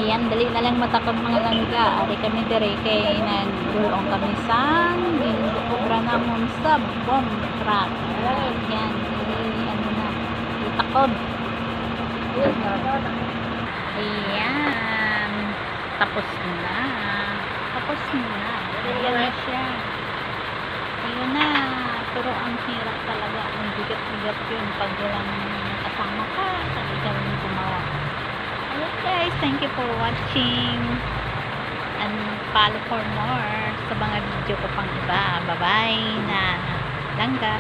Ayan, dali na lang matakot mga langga. Ari kami dire kay nagulong kami sa ginukubra namon sa bomb truck. Ayan, ano na, itakod. Ayan, tapos na. Tapos na. Ayan na siya. Ayun na. Pero ang hirap talaga. Ang bigat-bigat yun pag walang kasama ka. Sabi ka rin gumawa. Alright guys, thank you for watching and follow for more sa mga video ko pang iba. Bye bye na langga.